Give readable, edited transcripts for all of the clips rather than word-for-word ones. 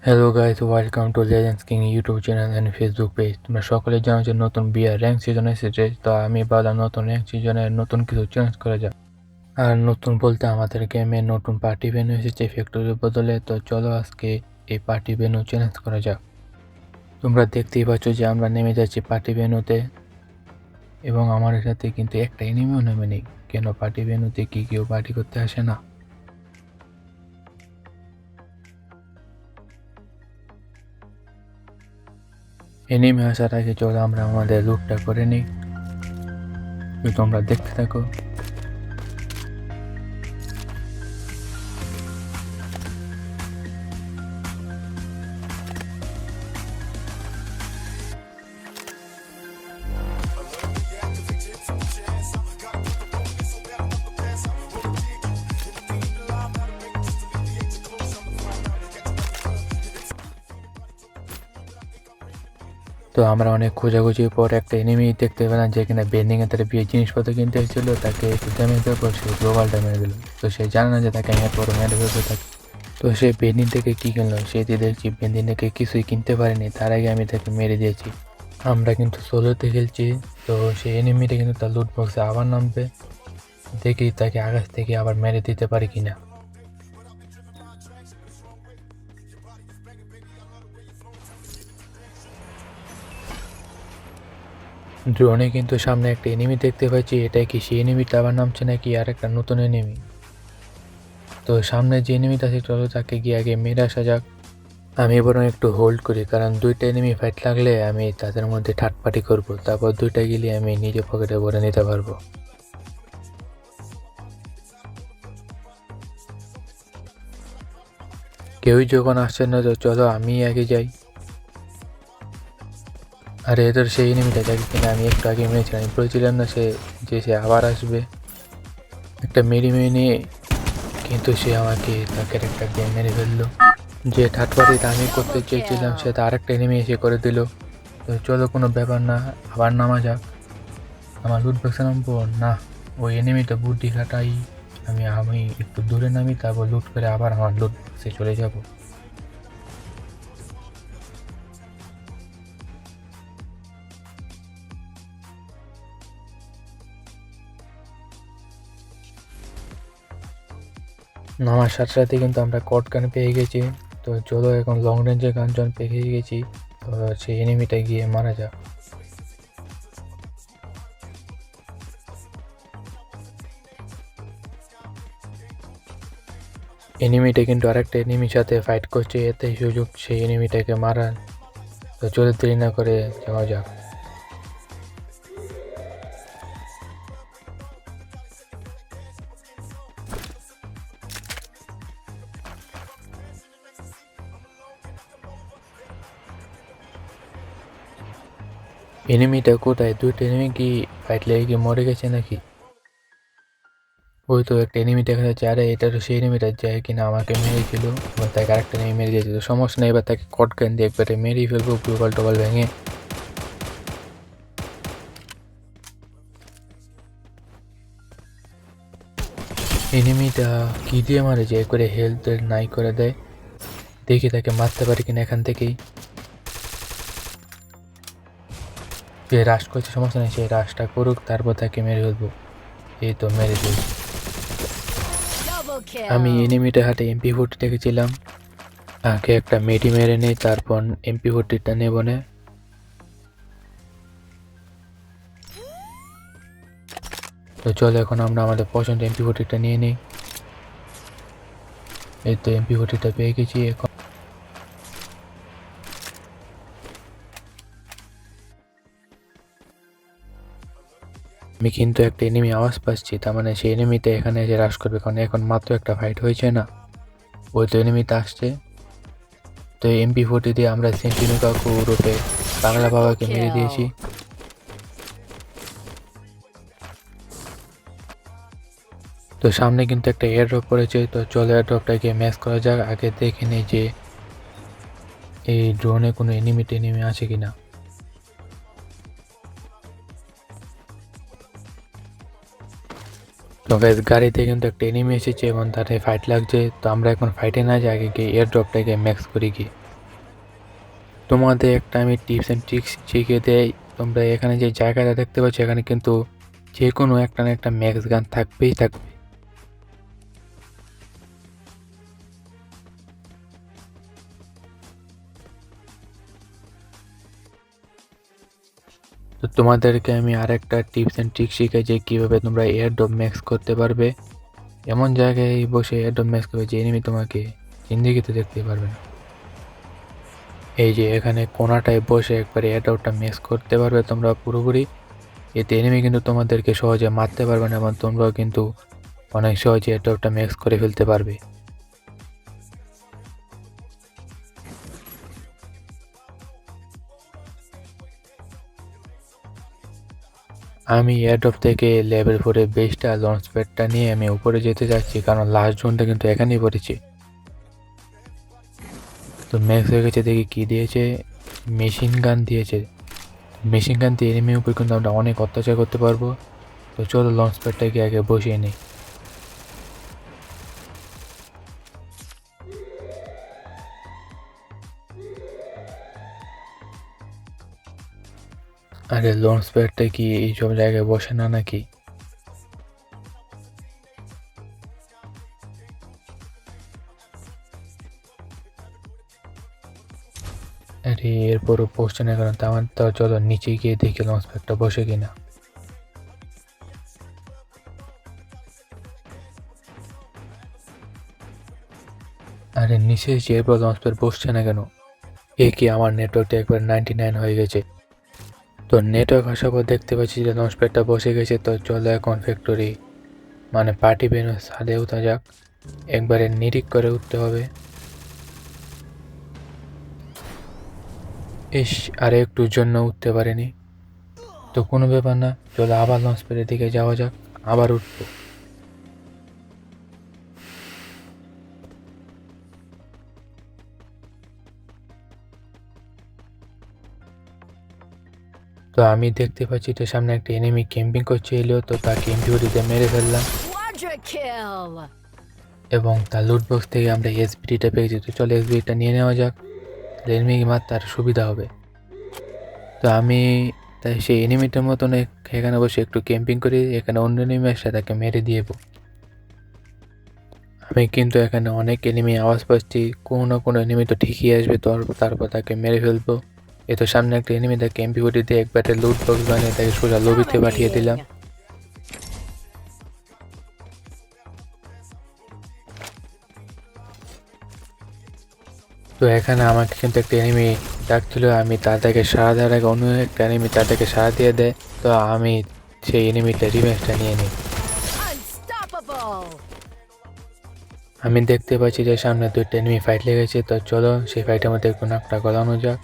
Hello guys, welcome to legends king YouTube channel and Facebook page. তোমরা সকলে জানো যে নতুন বিয়ার র্যাঙ্ক সিজন এসেছে, তো আমি ভাবলাম নতুন র্যাঙ্ক সিজনে নতুন কিছু চেঞ্জ করা যাক। আর নতুন বলতে আমাদের গেমে নতুন পার্টি ভেন্যু এসেছে ফ্যাক্টরির বদলে, তো চলো আজকে এই পার্টি ভেন্যু চেঞ্জ করা যাক। তোমরা দেখতেই পাচ্ছ যে আমরা নেমে যাচ্ছি পার্টি ভেন্যুতে, এবং আমার সাথে কিন্তু একটা এনিমিও নেমে নেই। কেন পার্টি ভেন্যুতে কি কেউ পার্টি করতে আসে না? এনিমি আসার আগে চলো আমরা আমাদের লুটটা করে নিই। তো তোমরা দেখতে থাকো। তো আমরা অনেক খোঁজাখুঁজির পর একটা এনিমি দেখতে পেলাম, যেখানে বেন্ডিং এর তার বিয়ে জিনিসপত্র কিনতে এসেছিল। তাকে একটু ড্যামেজ দেওয়ার পর সে গ্লোবালটা মেরে দিল। তো সে জানে না যে তাকে আমি এত বড় মেরে ফেলতে থাকি। তো সে বেন্ডিং থেকে কি কিনলো, সেটি দেখছি বেন্ডিং থেকে কিছুই কিনতে পারেনি, তার আগে আমি তাকে মেরে দিয়েছি। আমরা কিন্তু সোলোতে খেলছি, তো সেই এনিমিটা কিন্তু তার লুট বক্সে আবার নামবে। দেখি তাকে আকাশ থেকে আবার মেরে দিতে পারি কিনা। ড্রোনে কিন্তু সামনে একটা এনিমি দেখতে পাচ্ছি। এটা কি সেই এনিমিটা আবার নামছে নাকি আর একটা নতুন এনিমি? তো সামনে যে এনিমিটা আছে চলো তাকে গিয়ে আগে মেরে আসা যাক। আমি বরং একটু হোল্ড করি, কারণ দুইটা এনিমি ফাইট লাগলে আমি তাদের মধ্যে থার্ড পার্টি করবো, তারপর দুইটা গেলে আমি নিজে পকেটে ভরে নিতে পারবো। কেউই যখন আসছে না, তো চলো আমি আগে যাই। আর এদের সেই এনিমিটা যাকে কিনা আমি একটু আগে মেরেছিলাম, আমি বলেছিলাম না সে আবার আসবে। একটা মেরি নিয়ে কিন্তু সে আমাকে তাকে একটা গেম মেরে ফেললো। যে থার্ড পার্টিটা আমি করতে চেয়েছিলাম সে তো আরেকটা এনিমি এসে করে দিল। তো চলো, কোনো ব্যাপার না, আবার নামা যাক। আমার লুট বক্সে নামবো না, ওই এনিমিটা বুদ্ধি খাটাই। আমি একটু দূরে নামি, তারপর লুট করে আবার আমার লুট বক্সে চলে যাব। নামার সাথে সাথে কিন্তু আমরা কট গান পেয়ে গেছি। তো চলো এখন লং রেঞ্জের গান যখন পেয়ে গেছি, তো সেই এনিমিটা গিয়ে মারা যাক। এনিমিটা কিন্তু আরেকটা এনিমির সাথে ফাইট করছে, এতে সুযোগ সেই এনিমিটাকে মারার। তো চলে দেরি না করে যাওয়া যাক। এনিমিটা কোথায়? দুইটা এনিমি কি ফাইট লেগে কি মরে গেছে নাকি? ওই তো একটা এনিমি দেখা যাচ্ছে। আরে এটা তো সেই এনিমিটা যায় কিনা আমাকে মেরেছিল, এবার তাকে আরেকটা এনিমি মেরে দিয়েছিল। সমস্যা নেই, এবার তাকে কট গান দিয়ে একবারে মেরেই ফেলবো গ্লোবাল টোবাল ভেঙে। এনিমিটা কি দিয়ে মারে যে একবারে হেলথ নাই করে দেয়। দেখি তাকে মারতে পারি কিনা এখান থেকেই। যে রাশ করছে সমস্যা নেই, সেই রাশটা করুক, তারপর তাকে মেরে ফেলবো। এই তো মেরে দিয়েছি। আমি এনিমিটার হাতে MP40 দেখেছিলাম, আগে একটা মেডি মেরে নেই, তারপর MP40টা নেব না। তো চলো এখন আমরা আমাদের পছন্দ MP40টা নিয়ে নিই। এই তো MP40টা পেয়ে গেছি। এখন আমি কিন্তু একটা এনিমি আওয়াজ পাচ্ছি, তার মানে সেই এনিমিটা এখানে এসে রাশ করবে, কারণ এখন মাত্র একটা ফাইট হয়েছে না। ওই তো এনিমিটা আসছে। তো MP40 দিয়ে আমরা সেন্টিনো কাকু রূপে বাংলা বাবাকে মেরে দিয়েছি। তো সামনে কিন্তু একটা এয়ার ড্রপ পড়েছে, তো চলো এয়ার ড্রপটাকে ম্যাচ করা যাক। আগে দেখে নেই যে এই ড্রোনে কোনো এনিমি টেনিমি আছে কিনা। তো গাইস, গাড়িতে কিন্তু একটা এনিমি এসেছে এবং তাতে ফাইট লাগছে। তো আমরা এখন ফাইটে না যাই, আগে গিয়ে এয়ার ড্রপটাকে ম্যাক্স করি কি। তোমাদের একটা আমি টিপস অ্যান্ড ট্রিক্স শিখিয়ে দেই। তোমরা এখানে যে জায়গাটা দেখতে পাচ্ছ এখানে কিন্তু যে কোনো একটা না একটা ম্যাক্স গান থাকবেই থাকবে। তো তোমাদেরকে আমি আরেকটা টিপস অ্যান্ড ট্রিক শিখাই যে কীভাবে তোমরা এয়ার ড্রপ ম্যাক্স করতে পারবে। এমন জায়গায় বসে এয়ার ড্রপ ম্যাক্স করবে যে এনিমি তোমাকে জিন্দেগিতে দেখতে পারবে না। এই যে এখানে কোনাটায় বসে একবার এয়ার ড্রপটা ম্যাক্স করতে পারবে তোমরা পুরোপুরি। এতে এনিমি কিন্তু তোমাদেরকে সহজে মারতে পারবে না এবং তোমরাও কিন্তু অনেক সহজে এয়ার ড্রপটা ম্যাক্স করে ফেলতে পারবে। আমি এয়ারড্রপ থেকে লেভেল 4 বেসটা লঞ্চ প্যাডটা নিয়ে আমি উপরে যেতে যাচ্ছি, কারণ লাস্ট জোনটা কিন্তু এখানেই পড়েছে। তো ম্যাক্স হয়ে গেছে, দেখি কি দিয়েছে। মেশিন গান দিয়েছে। মেশিন গান দিয়ে এনিমির উপর কিন্তু আমরা অনেক অত্যাচার করতে পারবো। তো চলো লঞ্চ প্যাডটাকে আগে বসিয়ে নিই। আরে লঞ্চ প্যাডটা কি এইসব জায়গায় বসে না নাকি? আরে এরপরও বসছে না, কারণ আমার তো চলো নিচে গিয়ে দেখি লঞ্চ প্যাডটা বসে কিনা। আরে নিচে যে এরপর লঞ্চ প্যাড বসছে না কেন? এ কি, আমার নেটওয়ার্কটা একবার 99 হয়ে গেছে। তো নেটওয়ার্ক আসার পর দেখতে পাচ্ছি যে লঞ্চ প্যাডটা বসে গেছে। তো চলো এখন ফ্যাক্টরি মানে পার্টি বেরো ছাদে উঠা যাক। একবারে নিরিখ করে উঠতে হবে। ইস, আরে একটুর জন্য উঠতে পারিনি। তো কোনো ব্যাপার না, চলো আবার লঞ্চ প্যাডের দিকে যাওয়া যাক, আবার উঠবো। তো আমি দেখতে পাচ্ছি তো সামনে একটা এনিমি ক্যাম্পিং করছে, এলো তো তাকে এমপিওটিতে মেরে ফেললাম এবং তার লুট বক্স থেকে আমরা এসবিটিটা পেয়েছি। তো চলো এসবিটিটা নিয়ে নেওয়া যাক, এনিমি মারতে আর সুবিধা হবে। তো আমি তাই সেই এনিমিটার মতন এখানে বসে একটু ক্যাম্পিং করি, এখানে অন্য এনিমি আসলে তাকে মেরে দিয়েবো। আমি কিন্তু এখানে অনেক এনিমি আওয়াজ পাচ্ছি, কোনো না কোনো এনিমি তো ঠিকই আসবে, তো তারপর তাকে মেরে ফেলবো। এ তো সামনে একটা এনিমি, তাকে এমপি40 দিয়ে একবারে লুট বক্স বানিয়ে তাকে সোজা লবিতে পাঠিয়ে দিলাম। তো এখানে আমাকে কিন্তু একটা এনিমি ডাকছিল, আমি তাদেরকে সাড়া দেওয়ার আগে অন্য একটা এনিমি তাদেরকে সাড়া দিয়ে দেয়। তো আমি সেই এনিমিটা রিভেঞ্জটা নিয়ে নিই। আমি দেখতে পাচ্ছি যে সামনে দুইটা এনিমি ফাইট লেগেছে। তো চলো সেই ফাইটের মধ্যে একটু নাকটা গলানো যাক।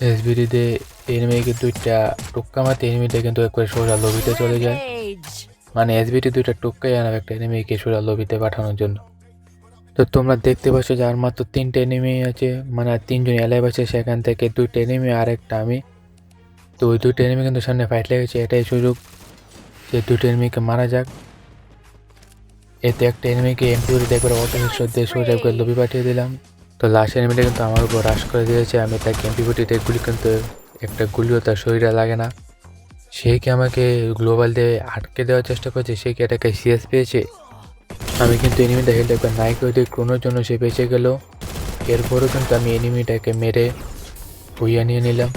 এসবিডিতে এনিমিকে দুইটা টোক্কা মারতে এনিমিটা কিন্তু একবারে সোজা লবিতে চলে যায়। মানে এসবিডি দুইটা টোক্কাই আনার একটা এনিমিকে সোজা লবিতে পাঠানোর জন্য। তো তোমরা দেখতে পাচ্ছ যে আর মাত্র 3টে এনিমি আছে, মানে আর 3জন এলাইভ আছে, সেখান থেকে 2টা এনিমি আর একটা আমি। তো ওই 2টা এনিমি কিন্তু সামনে ফাইট লেগেছে, এটাই সুযোগ যে 2টা এনিমিকে মারা যাক। এতে একটা এনিমিকে এমপিওরিতে একবার অটো হেডশট দিয়ে সোজা একবার লবি পাঠিয়ে দিলাম। তো লাস্ট এনিমিটা কিন্তু আমার উপর রাশ করে দিয়েছে, আমি তাকে এমপি40 গুলি কিন্তু একটা গুলিও তার শরীরে লাগে না। সে কি আমাকে গ্লোবাল দিয়ে আটকে দেওয়ার চেষ্টা করছে, সে কি এটাকে সিএস পেয়েছে। আমি কিন্তু এনিমিটা হেল্ড একবার নাই করে দিয়ে ক্রোনোর জন্য সে বেঁচে গেল। এরপরও কিন্তু আমি এনিমিটাকে মেরে বইয়া নিয়ে নিলাম।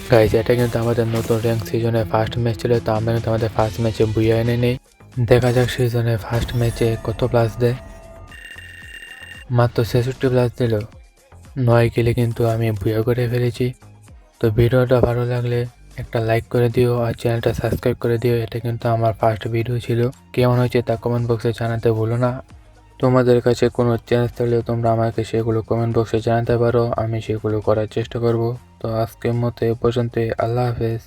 গাইজ, এটা কিন্তু আমাদের নতুন র্যাঙ্ক সিজনের ফার্স্ট ম্যাচ ছিল। তো আমরা কিন্তু আমাদের ফার্স্ট ম্যাচে বইয়া এনে নেই। দেখা যাক সিজনের ফার্স্ট ম্যাচে কত প্লাস দেয়। মাত্র 66 প্লাস দিল, 9 কিলে কিন্তু আমি বুয়া করে ফেলেছি। তো ভিডিওটা ভালো লাগলে একটা লাইক করে দিও আর চ্যানেলটা সাবস্ক্রাইব করে দিও। এটা কিন্তু আমার ফার্স্ট ভিডিও ছিল, কেমন হয়েছে তা কমেন্ট বক্সে জানাতে ভুলো না। তোমাদের কাছে কোনো চ্যালেঞ্জ থাকলেও তোমরা আমাকে সেগুলো কমেন্ট বক্সে জানাতে পারো, আমি সেগুলো করার চেষ্টা করব। তো আজকের মতো এ পর্যন্তই, আল্লাহ হাফেজ।